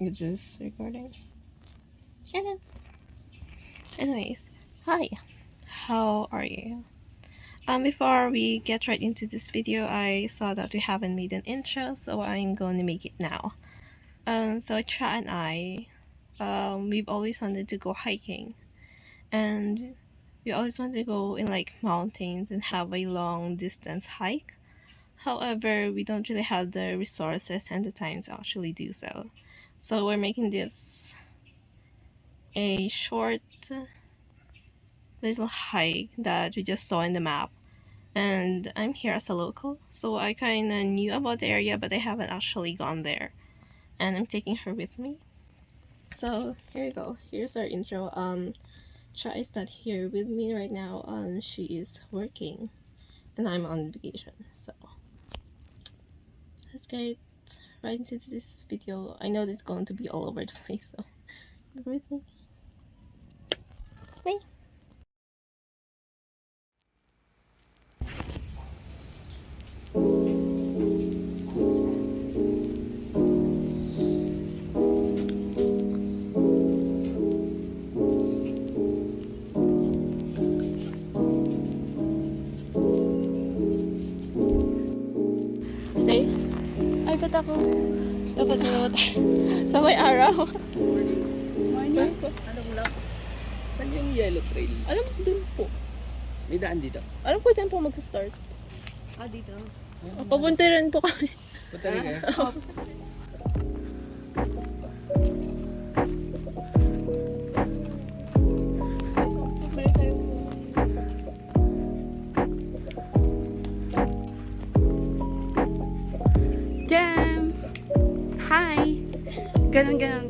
with this recording. And then, anyways, hi, how are you? Before we get right into this video, I saw that we haven't made an intro, so I'm going to make it now. So Cha and I, we've always wanted to go hiking, and we always wanted to go in like mountains and have a long distance hike. However, we don't really have the resources and the time to actually do so. So we're making this a short little hike that we just saw in the map. And I'm here as a local, so I kind of knew about the area, but I haven't actually gone there. And I'm taking her with me. So here you go. Here's our intro. Cha is not here with me right now. She is working, and I'm on vacation. So let's get right into this video. I know it's going to be all over the place, so bear with me. Bye. Say, ay ba't ako? Dapat na sa may araw. Morning. Anong lang? Saan yung yellow trail? Alam mo, dun po. May daan dito. Alam ko dyan po mag-start. Dito. Papunta rin po kami. Punta rin kayo? Jam! Hi! Ganon ka.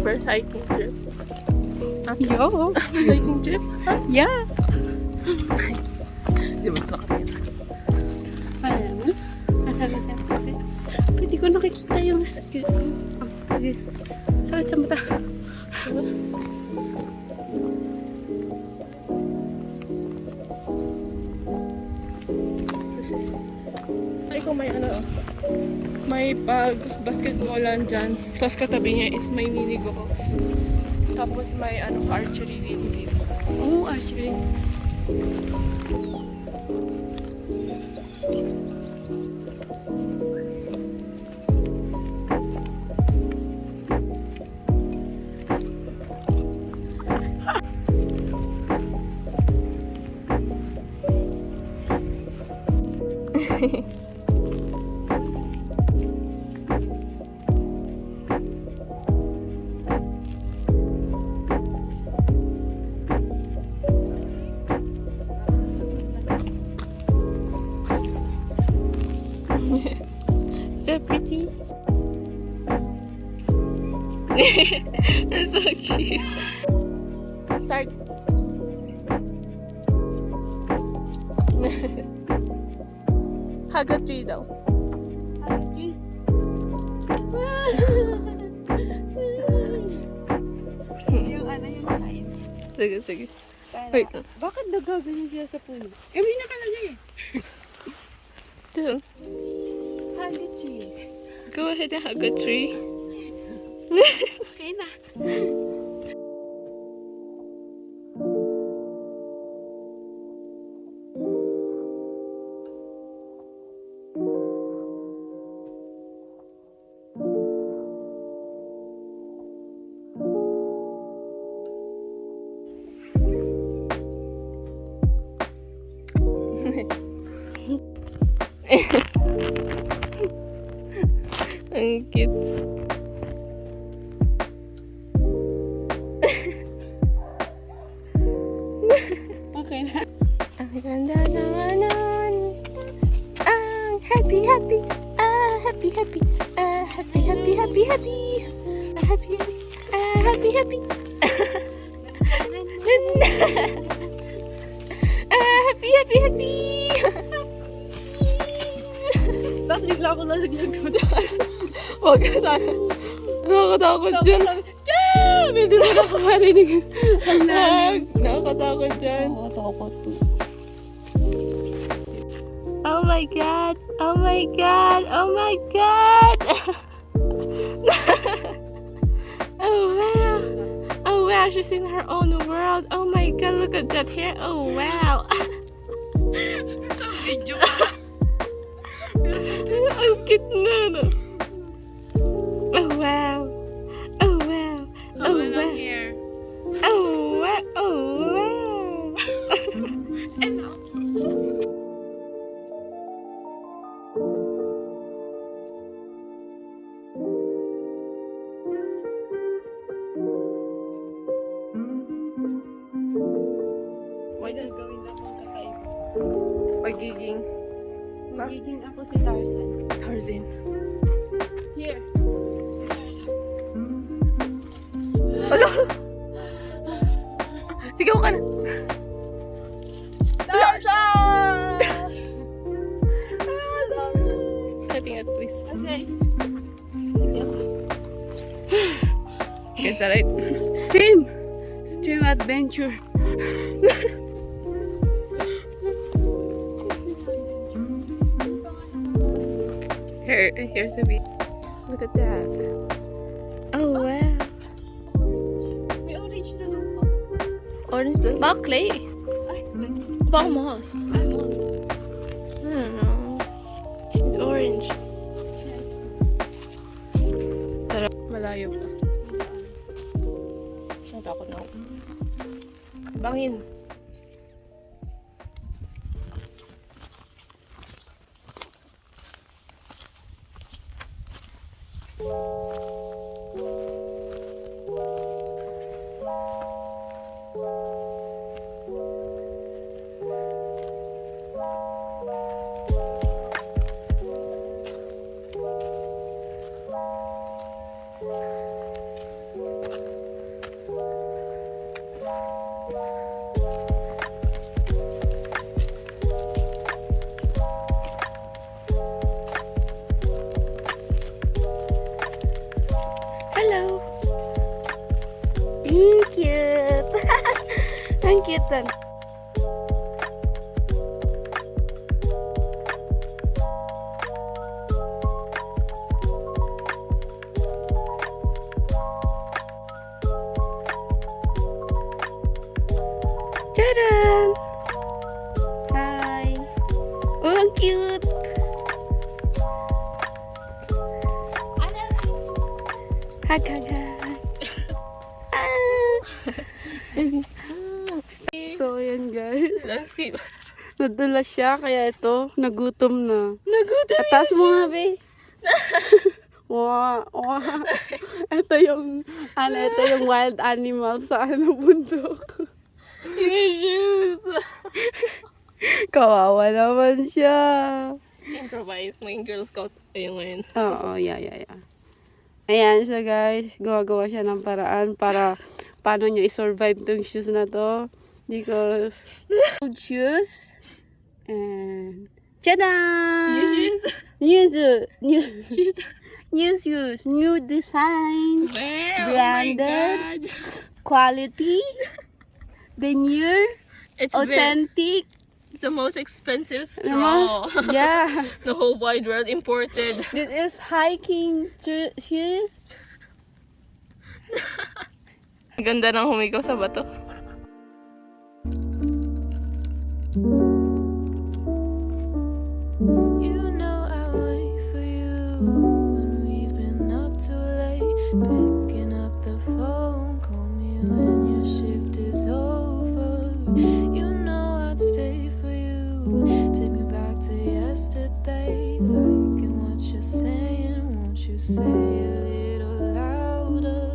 First hiking trip. Yo! Hiking trip? Yeah! Di ba nakatingin? Alam mo? Pwede ko nakikita yung skill. Sige. Sakit sa mata. Ay, kung may ano, may basketballan dyan. Tapos katabi niya is may mini-go. Tapos may ano, archery din dito. Oh, archery. So pretty. That's so cute. Start. Hug a tree daw. Yung ano yung sign. Sige. Wait lang. Bakit nagaganyan siya sa puno? Eh, may nakalagay eh. Dun. Hug a tree. Go ahead and hug a tree. Okay na. Ang cute. Okay na. Ang ganda naman. Ang happy. Happy. Happy. Happy. Happy. Happy. Happy. Happy. Tapos bigla ako nalaglag ko. Huwag ka sana. Nakakatakot dyan. Jam! Hindi mo nakakarinig. Nakakatawa. nakakatakot dyan. Nakakatakot to. Oh my god! Oh my god! Oh my god! Oh wow! Oh wow, she's in her own world. Oh my god, look at that hair. Oh wow! Ang cute na, no? Oh wow! Oh wow! Oh wow! Oh wow! Oh wow! Hello! May gagawin akong kakaiba. Pagiging Magiging ako si Tarzan. Tarzan. Here. Alo! Sigaw ka na! Tarzan! Cutting a twist. Okay. It's alright. Stream adventure. Here's the beat. Look at that. Oh wow. May orange na lupa. Orange blue. Baka clay. Ay, Baka moss. I don't know. It's orange. Tara, malayo pa. Natakot na ako. Bangin. Hello. Cute. Ang cute din. Tadaan! Hi! Oh, ang cute! Hag, hag, hag! So, ayan guys. Landscape. Nadula siya, kaya ito, nagutom na. Nagutom Atas mo nga, be. Wow, wow. Ito yung wild animal sa bundok. yung shoes. Kawawa naman siya. Improvise. Maging Girl Scout. Ayun ngayon. Oo, yeah. Ayan siya guys, gumagawa siya ng paraan para paano niya i-survive tong shoes na to. Because old shoes and tada! New shoes, new design, branded, quality, demure, It's authentic. the most expensive straw. Yeah. The whole wide world imported. This is hiking shoes. Ganda ng humigaw sa bato. You know I wait for you when we've been up too late. Picking up the phone, call me when your shift is over. You know I'd stay for you. Take me back to yesterday. Liking what you're saying, won't you say a little louder?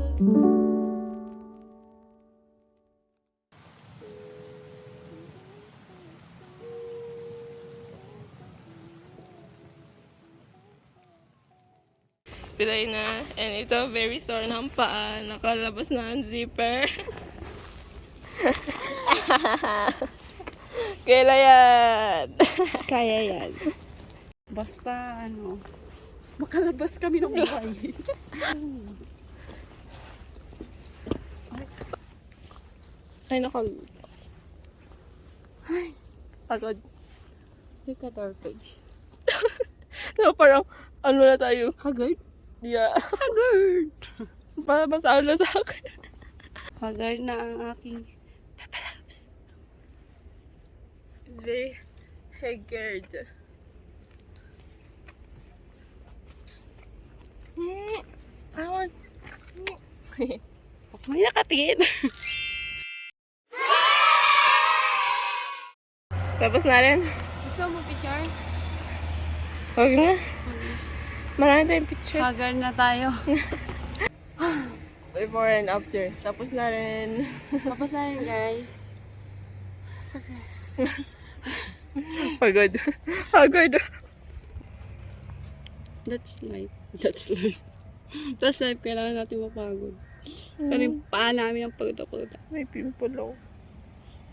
Pilay na. And ito, very sore ng paa. Nakalabas na ang zipper. Kailan yan? Kaya yan. Basta makalabas kami ng buhay. Ay, Pagod. Look at our face. So, parang, ano na tayo? Haggard? Yeah. Haggard! Masahol na sa akin. Haggard na ang aking papalabs. It's very haggard. I want... May nakatingin. Tapos na rin. Gusto mo picture? Huwag na. Marami tayong pictures. Haggard na tayo. Before and after. Tapos na rin. Tapos na rin guys. Success. Pagod. Pagod. That's life. That's life. That's life. Kailangan natin mapagod. Pero yung paa namin ang pagod. May pimple ako.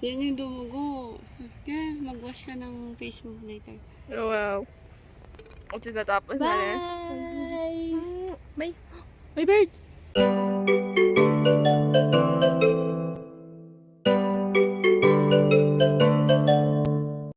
Yan yung dumugo. Kaya mag-wash ka ng face mo later. Oh, wow. Kasi tatapos na rin. Bye! May bird!